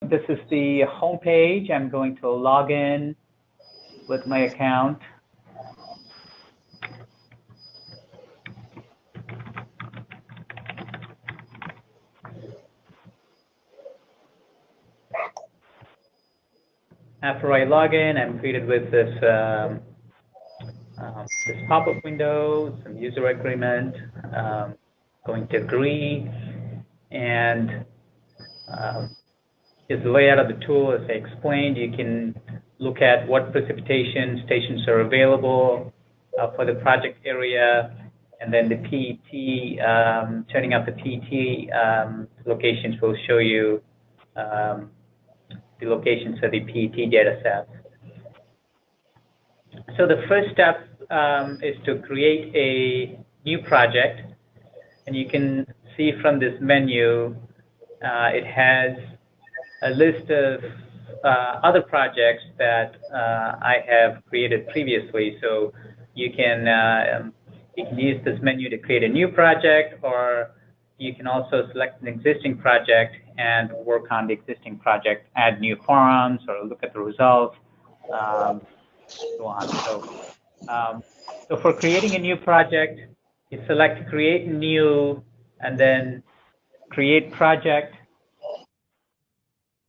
this is the home page. I'm going to log in with my account. After I log in, I'm greeted with this this pop-up window, some user agreement. Going to agree, and is the layout of the tool. As I explained, you can look at what precipitation stations are available for the project area, and then the PET, turning up the PET locations will show you the locations of the PET data sets. So the first step is to create a new project, and you can see from this menu, it has a list of other projects that I have created previously. So you can use this menu to create a new project, or you can also select an existing project and work on the existing project, add new forums, or look at the results, so on. So for creating a new project, you select Create New, and then Create Project.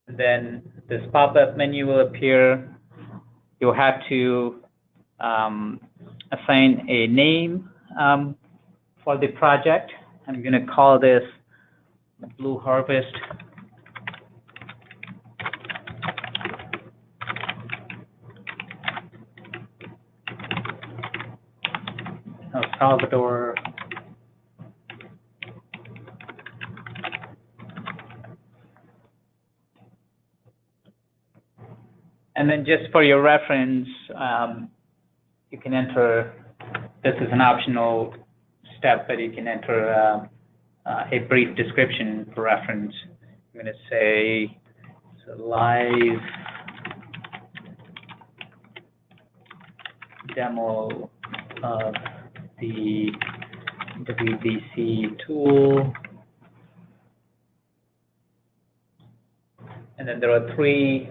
And then this pop-up menu will appear. You'll have to assign a name for the project. I'm going to call this Blue Harvest. El Salvador. And then just for your reference, you can enter, this is an optional step, but you can enter a brief description for reference. I'm going to say it's a live demo of the WBC tool. And then there are 3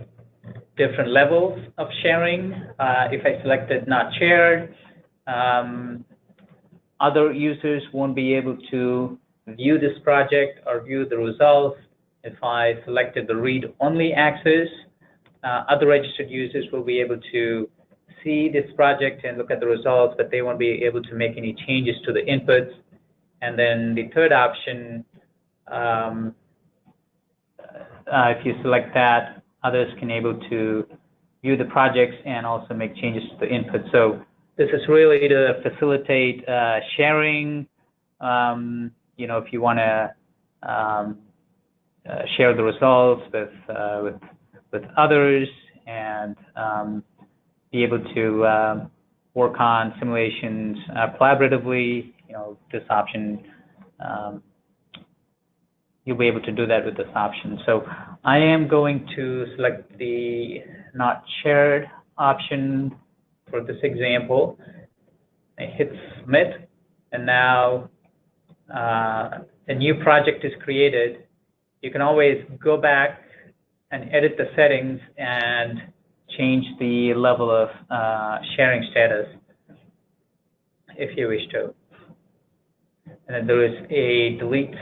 different levels of sharing. If I selected not shared, other users won't be able to view this project or view the results. If I selected the read-only access, other registered users will be able to see this project and look at the results, but they won't be able to make any changes to the inputs. And then the third option, if you select that, others can able to view the projects and also make changes to the input. So this is really to facilitate sharing. You know, if you want to share the results with others and be able to work on simulations collaboratively, you know, this option, you'll be able to do that with this option. So I am going to select the not shared option for this example. I hit submit, and now a new project is created. You can always go back and edit the settings and change the level of sharing status if you wish to. And then there is a delete.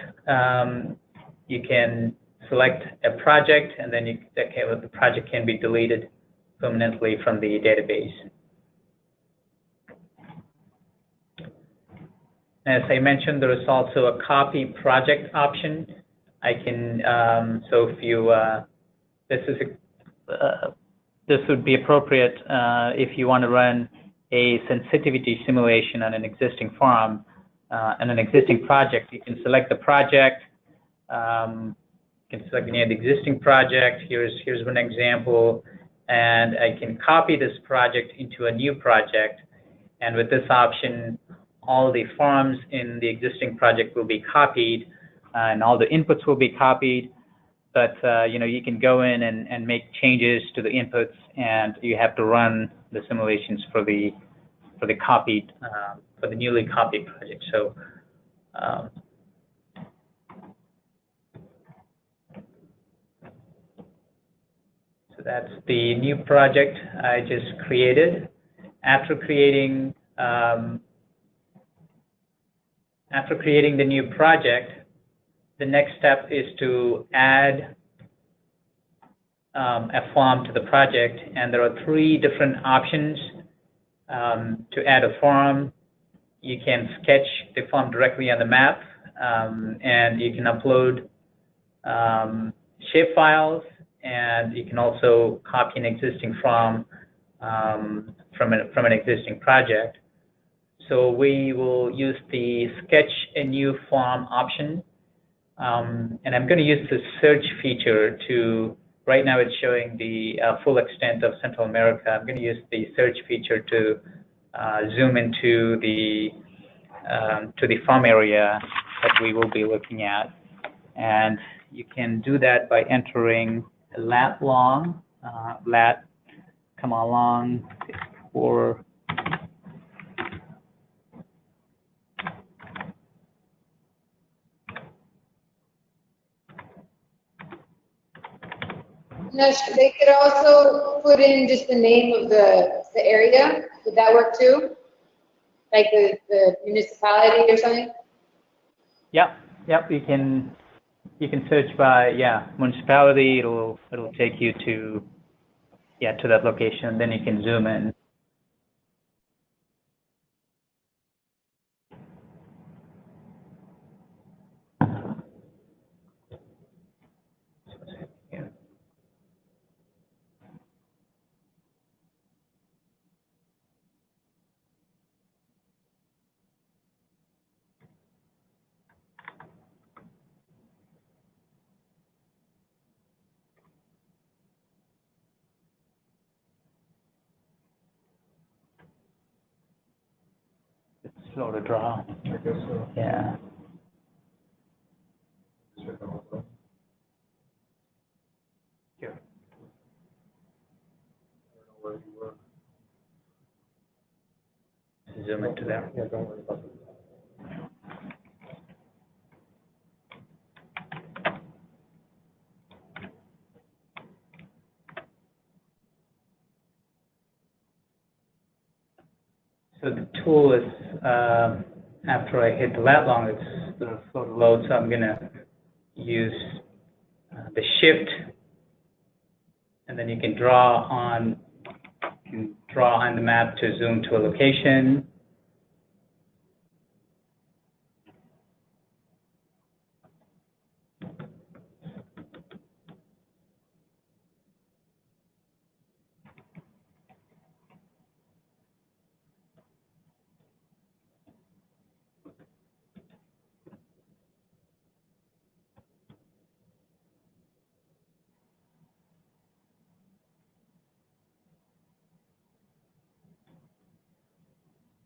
You can select a project, and then the project can be deleted permanently from the database. As I mentioned, there is also a copy project option. I can, so if you, this would be appropriate if you want to run a sensitivity simulation on an existing forum and an existing project. You can select the project. You can select any of the existing project. Here's one example, and I can copy this project into a new project. And with this option, all the forms in the existing project will be copied, and all the inputs will be copied. But you know, you can go in and make changes to the inputs, and you have to run the simulations for the copied for the newly copied project. So. that's the new project I just created. After creating the new project, the next step is to add a form to the project, and there are 3 different options to add a form. You can sketch the form directly on the map, and you can upload shape files, and you can also copy an existing form from an existing project. So we will use the sketch a new form option, and I'm going to use the search feature to, right now it's showing the full extent of Central America. I'm going to use the search feature to zoom into the farm area that we will be looking at. And you can do that by entering lat long, lat, come along, or No, they could also put in just the name of the area. Would that work too? Like the municipality or something? Yep. You can search by municipality. It'll take you to that location. Then you can zoom in. It's slow to draw. I guess so. Yeah. Here. I don't know where you were. Zoom into there. Yeah, don't worry about that. So the tool is, after I hit the lat long, it's a little slow to load, so I'm going to use the shift, and then you can draw on the map to zoom to a location.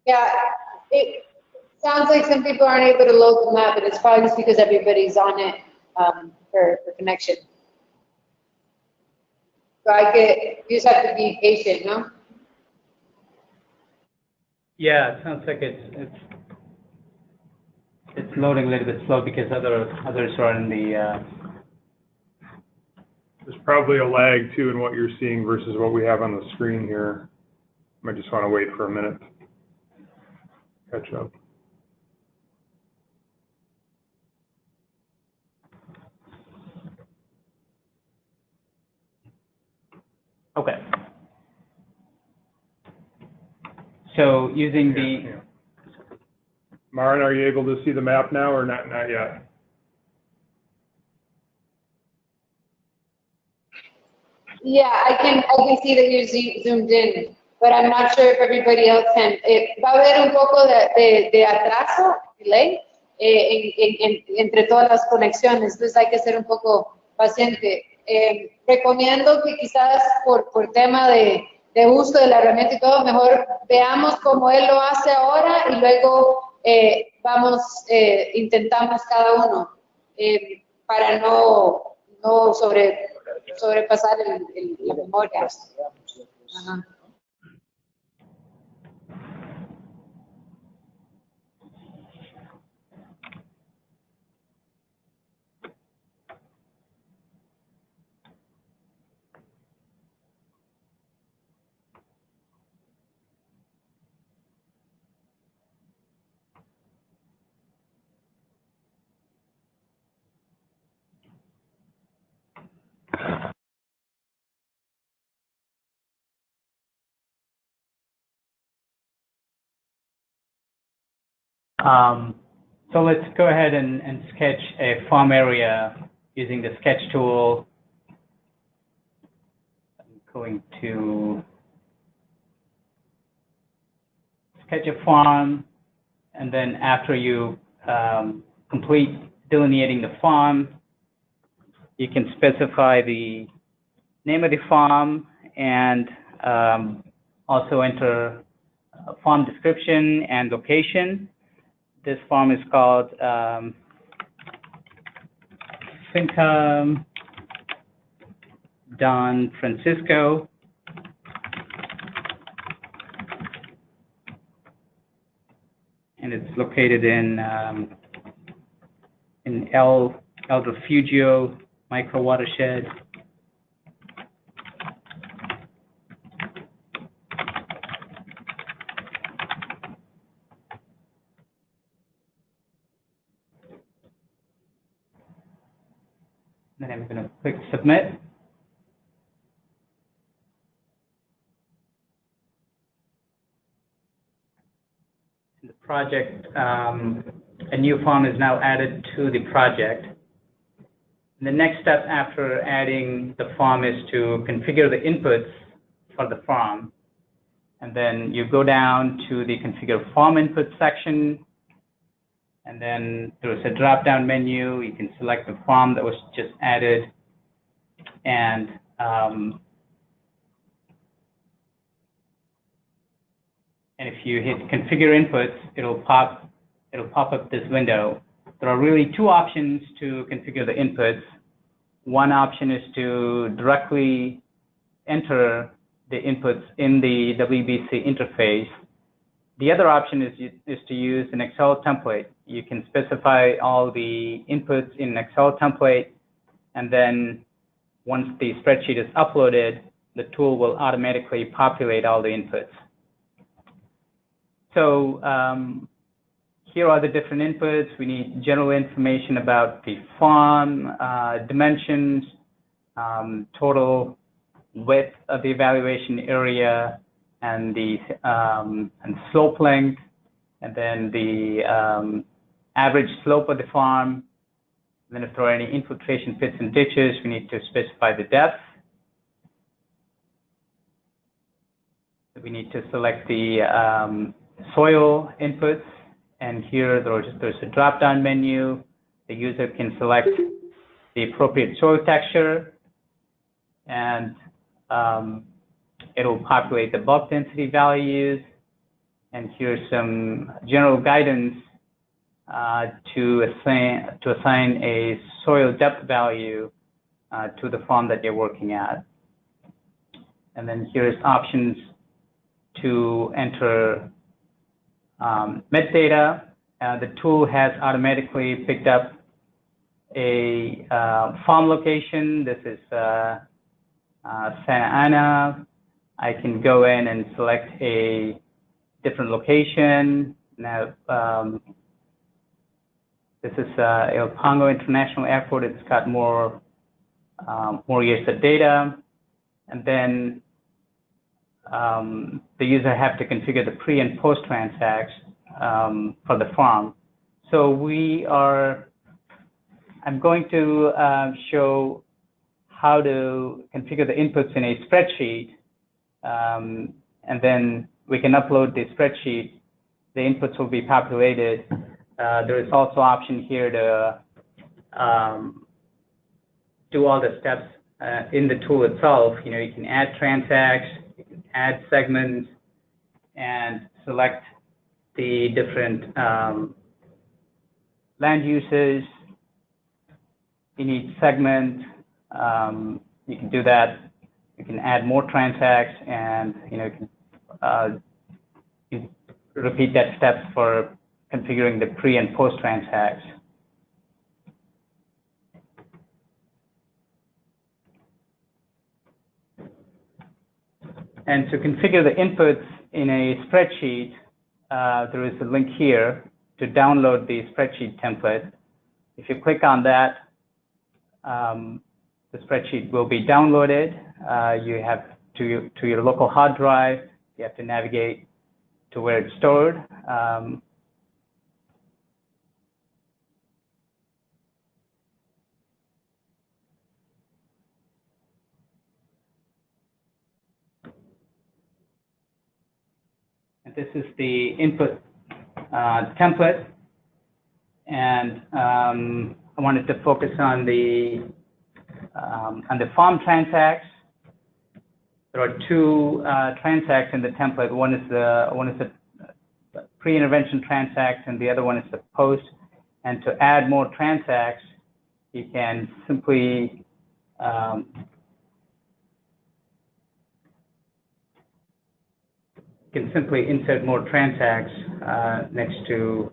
Yeah, it sounds like some people aren't able to load the map, but it's probably just because everybody's on it for connection. So you just have to be patient, no? Yeah, it sounds like it's loading a little bit slow because others are in the. There's probably a lag too in what you're seeing versus what we have on the screen here. Might just want to wait for a minute. Catch up. Okay. So using the. Maren, are you able to see the map now or not? Not yet. Yeah, I can see that you're zoomed in, but I'm not sure if everybody else can. Va a haber un poco de atraso, delay, entre todas las conexiones, entonces hay que ser un poco paciente. Recomiendo que quizás por tema de uso de la herramienta y todo, mejor veamos cómo él lo hace ahora y luego intentamos cada uno para no sobrepasar la memoria. Ajá. So let's go ahead and sketch a farm area using the sketch tool. I'm going to sketch a farm, and then after you complete delineating the farm, you can specify the name of the farm and also enter farm description and location. This farm is called Finca Don Francisco. And it's located in El Refugio micro watershed. Then I'm going to click submit. In the project, a new farm is now added to the project. The next step after adding the farm is to configure the inputs for the farm. And then you go down to the configure farm input section. And then there's a drop-down menu. You can select the farm that was just added. And if you hit configure inputs, it'll pop up this window. There are really two options to configure the inputs. One option is to directly enter the inputs in the WBC interface. The other option is to use an Excel template. You can specify all the inputs in an Excel template, and then once the spreadsheet is uploaded, the tool will automatically populate all the inputs. So here are the different inputs. We need general information about the farm, dimensions, total width of the evaluation area, and the and slope length, and then the average slope of the farm. And then if there are any infiltration pits and ditches, we need to specify the depth. We need to select the soil inputs, and here there's a drop-down menu. The user can select the appropriate soil texture, and it'll populate the bulk density values. And here's some general guidance to assign a soil depth value to the farm that you're working at. And then here's options to enter metadata. The tool has automatically picked up a farm location. This is Santa Ana. I can go in and select a different location. Now, this is El Pongo International Airport. It's got more years of data. And then the user have to configure the pre and post transacts for the farm. So I'm going to show how to configure the inputs in a spreadsheet, and then we can upload the spreadsheet. The inputs will be populated. There is also option here to do all the steps in the tool itself. You know, you can add transacts, you can add segments, and select the different land uses in each segment. You can do that. You can add more transacts, and you can you repeat that step for configuring the pre and post transacts. And to configure the inputs in a spreadsheet, there is a link here to download the spreadsheet template. If you click on that, the spreadsheet will be downloaded. You have to your local hard drive. You have to navigate to where it's stored. this is the input template, and I wanted to focus on the farm transacts. There are two transacts in the template. One is the pre-intervention transact, and the other one is the post. And to add more transacts, you can simply insert more transacts next to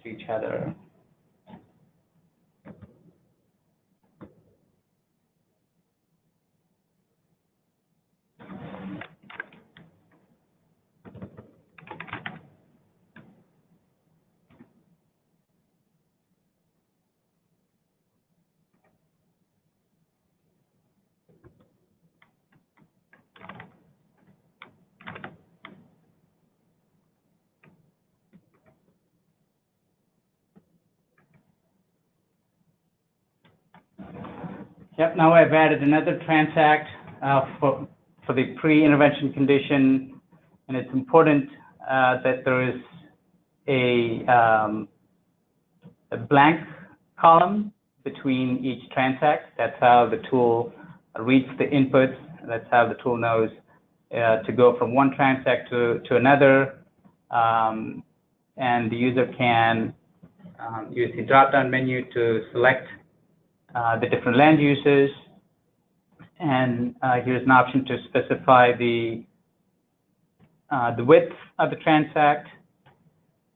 each other. Yep, now I've added another transact for the pre-intervention condition, and it's important that there is a blank column between each transact. That's how the tool reads the inputs. That's how the tool knows to go from one transact to another, and the user can use the drop-down menu to select the different land uses, and here's an option to specify the width of the transact,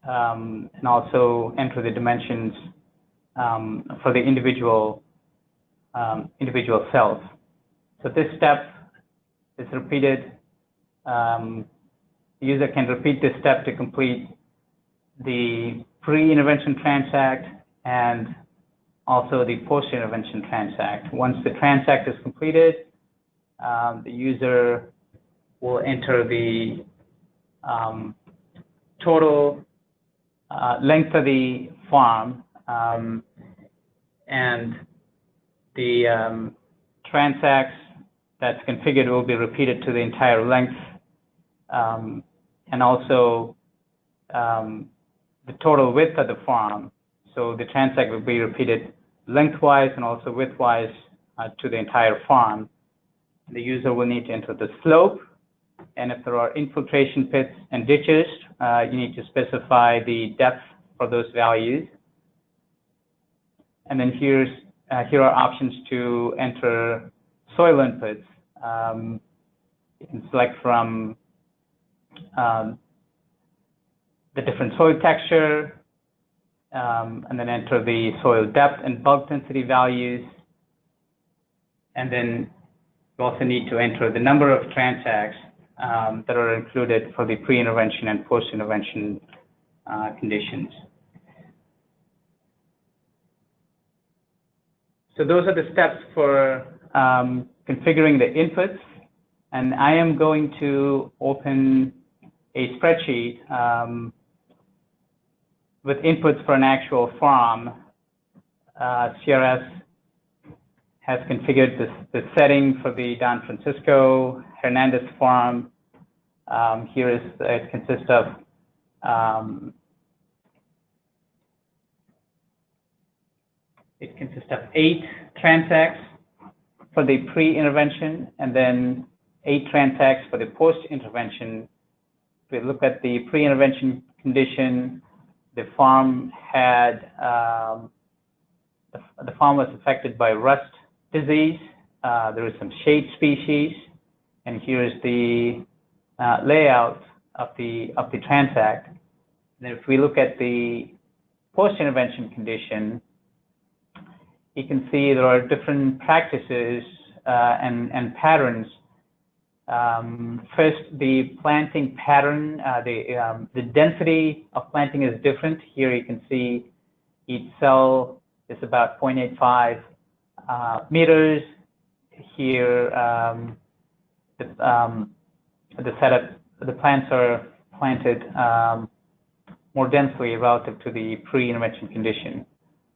and also enter the dimensions for the individual cells. So this step is repeated. The user can repeat this step to complete the pre-intervention transact and also the post-intervention transact. Once the transact is completed, the user will enter the total length of the farm, and the transacts that's configured will be repeated to the entire length, and also the total width of the farm. So the transact will be repeated lengthwise and also widthwise to the entire farm. The user will need to enter the slope, and if there are infiltration pits and ditches, you need to specify the depth for those values. And then here are options to enter soil inputs. You can select from the different soil texture, and then enter the soil depth and bulk density values. And then you also need to enter the number of transacts that are included for the pre-intervention and post-intervention conditions. So those are the steps for configuring the inputs. And I am going to open a spreadsheet with inputs for an actual farm. CRS has configured the setting for the Don Francisco Hernandez farm. It consists of It consists of 8 transacts for the pre-intervention and then 8 transacts for the post-intervention. If we look at the pre-intervention condition, the farm was affected by rust disease. There is some shade species, and here's the layout of the transact. And then if we look at the post-intervention condition, you can see there are different practices and patterns. First, the planting pattern, the density of planting is different. Here you can see each cell is about 0.85 meters. Here, the plants are planted more densely relative to the pre-intervention condition.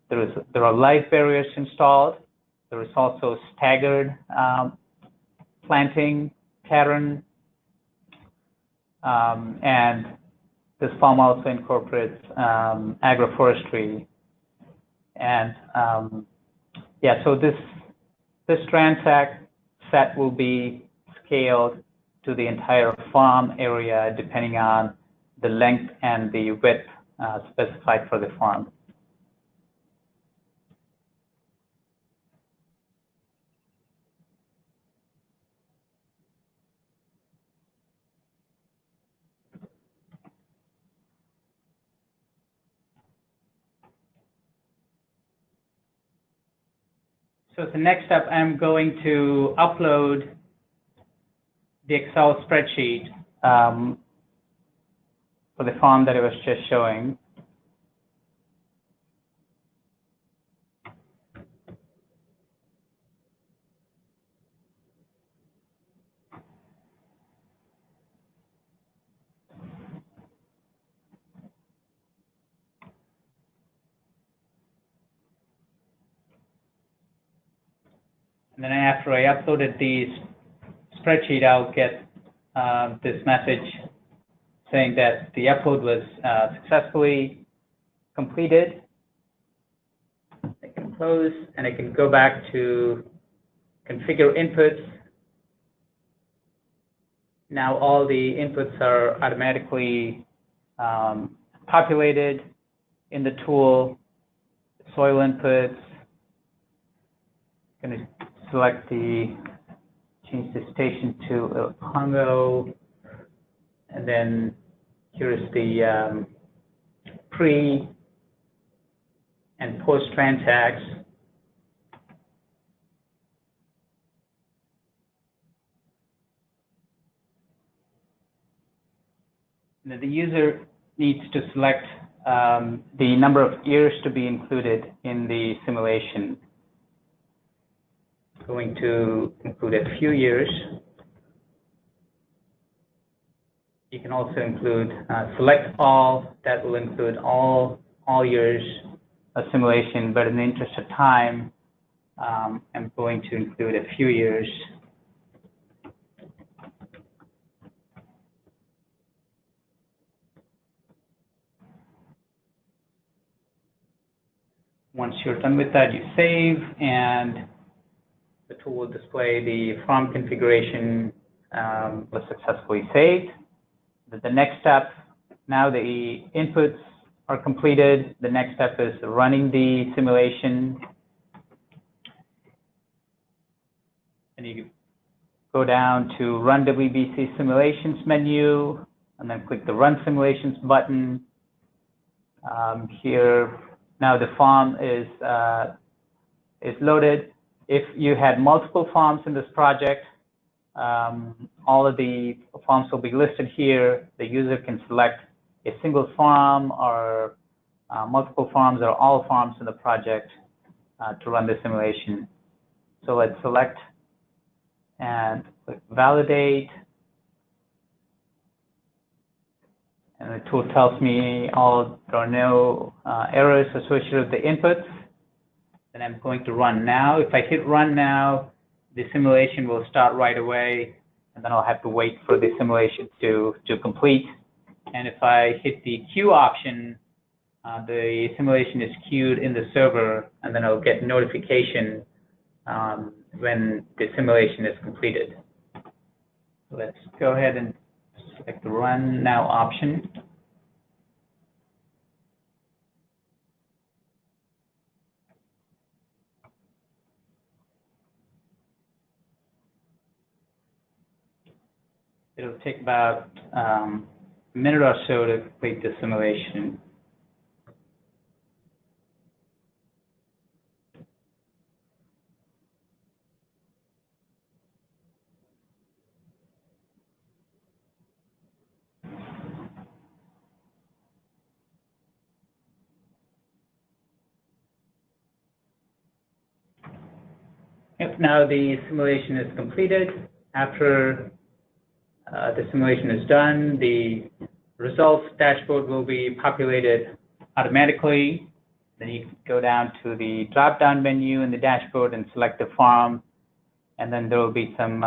There are light barriers installed. There is also staggered planting pattern. And this farm also incorporates agroforestry. And yeah, so this transect set will be scaled to the entire farm area depending on the length and the width specified for the farm. So the next step, I'm going to upload the Excel spreadsheet for the farm that I was just showing. And then after I uploaded the spreadsheet, I'll get this message saying that the upload was successfully completed. I can close and I can go back to configure inputs. Now all the inputs are automatically populated in the tool. Soil inputs. I'm going to select change the station to Congo, and then here's the pre and post transacts. And the user needs to select the number of years to be included in the simulation. Going to include a few years. You can also include select all. That will include all years of simulation, but in the interest of time, I'm going to include a few years. Once you're done with that, you save, and the tool will display the farm configuration was successfully saved. The next step, now the inputs are completed. The next step is running the simulation. And you go down to Run WBC Simulations menu, and then click the Run Simulations button. Here, now the farm is loaded. If you had multiple farms in this project, all of the farms will be listed here. The user can select a single farm or multiple farms or all farms in the project to run the simulation. So let's select and click Validate. And the tool tells me there are no errors associated with the inputs. Then I'm going to run now. If I hit run now, the simulation will start right away, and then I'll have to wait for the simulation to complete. And if I hit the queue option, the simulation is queued in the server, and then I'll get notification when the simulation is completed. Let's go ahead and select the Run Now option. It'll take about a minute or so to complete the simulation. If now the simulation is completed, after the simulation is done, the results dashboard will be populated automatically. Then you can go down to the drop-down menu in the dashboard and select the farm, and then there will be some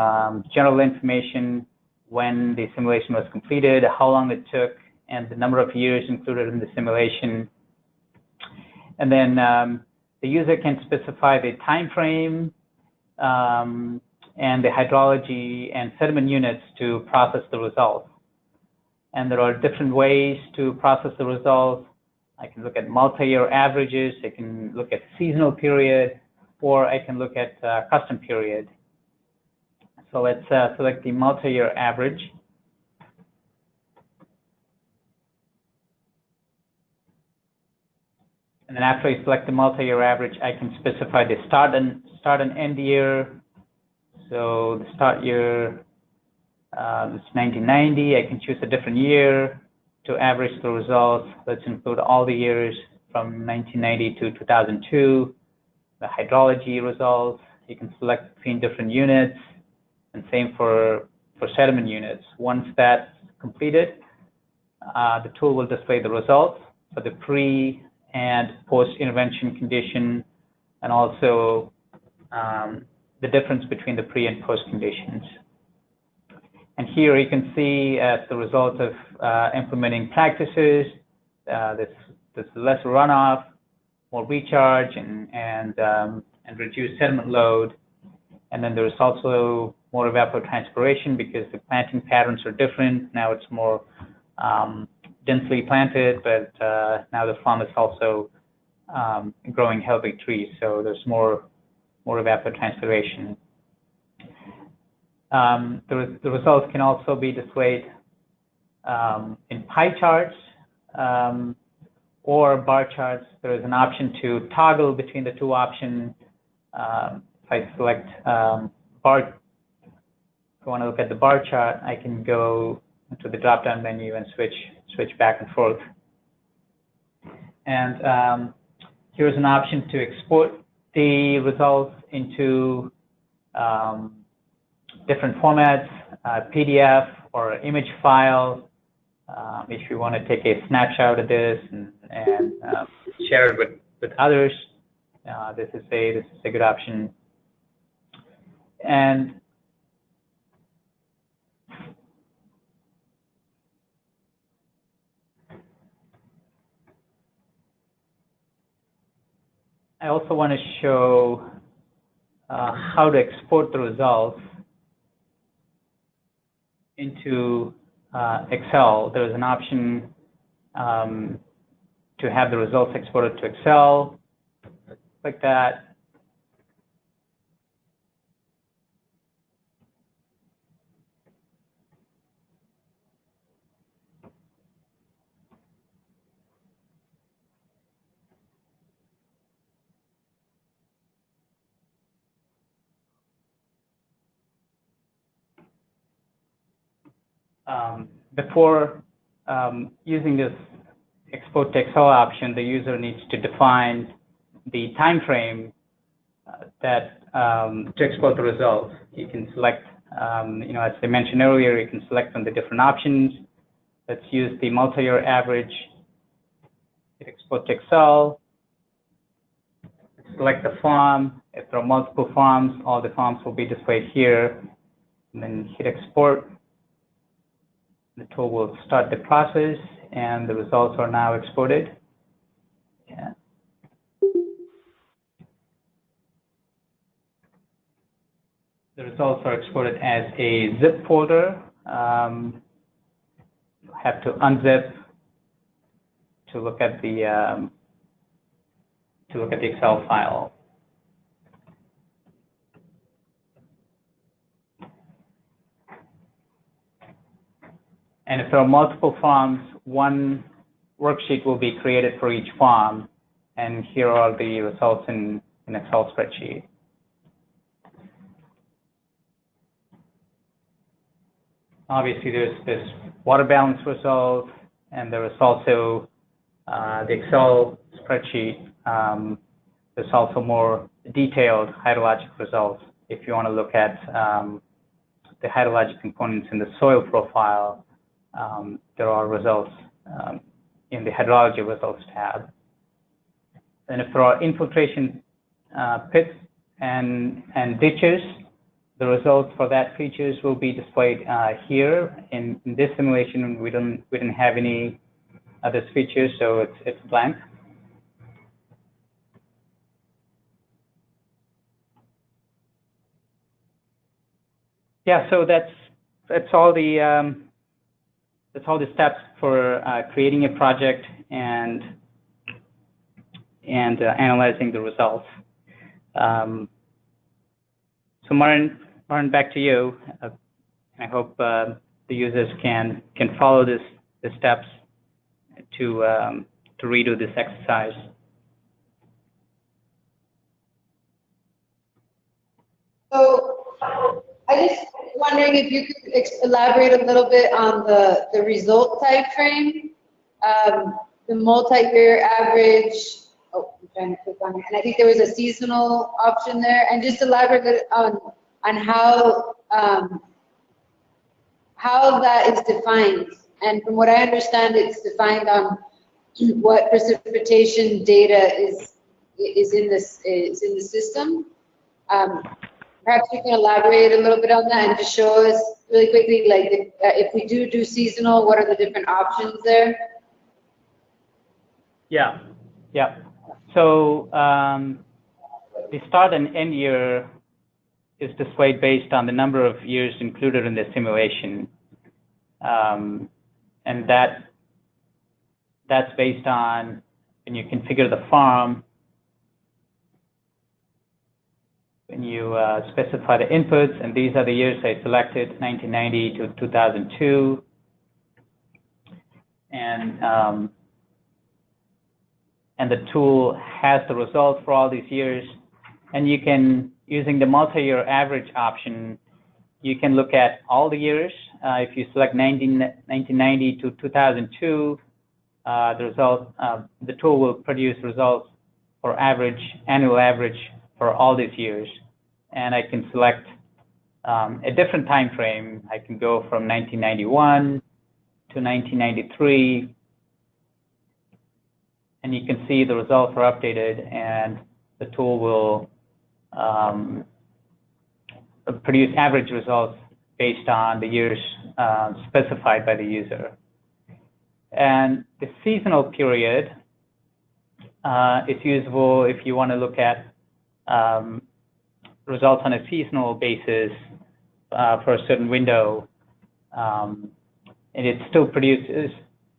general information when the simulation was completed, how long it took, and the number of years included in the simulation. And then the user can specify the time frame and the hydrology and sediment units to process the results. And there are different ways to process the results. I can look at multi-year averages, I can look at seasonal period, or I can look at custom period. So let's select the multi-year average. And then after I select the multi-year average, I can specify the start and end year. So the start year is 1990. I can choose a different year to average the results. Let's include all the years from 1990 to 2002. The hydrology results, you can select between different units, and same for sediment units. Once that's completed, the tool will display the results for the pre and post-intervention condition, and also the difference between the pre and post conditions. And here you can see as the result of implementing practices, there's less runoff, more recharge, and reduced sediment load. And then there's also more evapotranspiration because the planting patterns are different. Now it's more densely planted, but now the farm is also growing healthy trees, so there's more evapotranspiration. The results can also be displayed in pie charts or bar charts. There is an option to toggle between the two options. If I select bar, if I want to look at the bar chart, I can go to the drop-down menu and switch back and forth. And here's an option to export the results into different formats, PDF or image file. If you want to take a snapshot of this and share it with others, this is a good option. And I also want to show how to export the results into Excel. There's an option to have the results exported to Excel. Click that. Before using this export to Excel option, the user needs to define the time frame that to export the results. You can select, as I mentioned earlier, you can select from the different options. Let's use the multi-year average. Hit export to Excel. Select the farm. If there are multiple farms, all the farms will be displayed here. And then hit export. The tool will start the process, and the results are now exported. Yeah. The results are exported as a zip folder. You have to unzip to look at the Excel file. And if there are multiple farms, one worksheet will be created for each farm, and here are the results in an Excel spreadsheet. Obviously, there's this water balance result, and there is also the Excel spreadsheet. There's also more detailed hydrologic results. If you want to look at the hydrologic components in the soil profile, there are results in the hydrology results tab. And if there are infiltration pits and ditches, the results for that features will be displayed here. In this simulation, we didn't have any other features, so it's blank. Yeah, so that's all the steps for creating a project and analyzing the results. So Martin, back to you. I hope the users can follow the steps to redo this exercise. So I just wondering if you could elaborate a little bit on the result type frame, the multi-year average. Oh, I'm trying to click on it. And I think there was a seasonal option there. And just elaborate on how that is defined. And from what I understand, it's defined on what precipitation data is in the system. Perhaps you can elaborate a little bit on that and just show us really quickly, like if we do seasonal, what are the different options there? Yeah. So the start and end year is displayed based on the number of years included in the simulation, and that's based on when you configure the farm. When you specify the inputs, and these are the years I selected, 1990 to 2002, and the tool has the results for all these years, and you can, using the multi-year average option, you can look at all the years. If you select 1990 to 2002, the tool will produce results for annual average for all these years, and I can select a different time frame. I can go from 1991 to 1993, and you can see the results are updated, and the tool will produce average results based on the years specified by the user. And the seasonal period is usable if you want to look at results on a seasonal basis for a certain window, and it still produces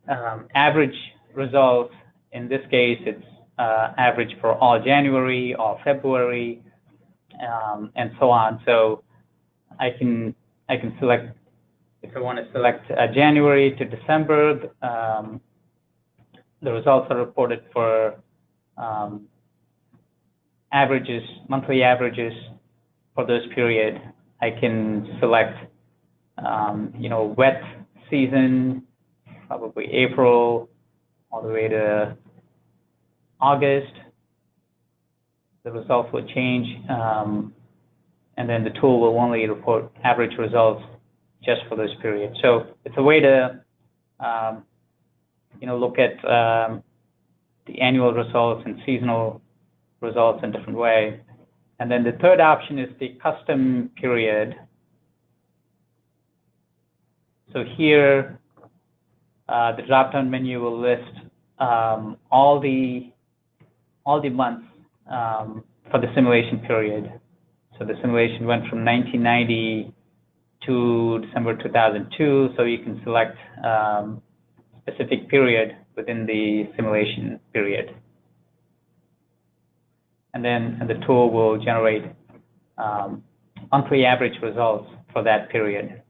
average results. In this case, it's average for all January, all February, and so on. So I can select, if I want to select January to December, the results are reported for averages, monthly averages for this period. I can select, wet season, probably April all the way to August. The results will change, and then the tool will only report average results just for this period. So it's a way to, look at the annual results and seasonal results in a different way. And then the third option is the custom period. So here, the drop-down menu will list all the months for the simulation period. So the simulation went from 1990 to December 2002, so you can select specific period within the simulation period. And then the tool will generate monthly average results for that period.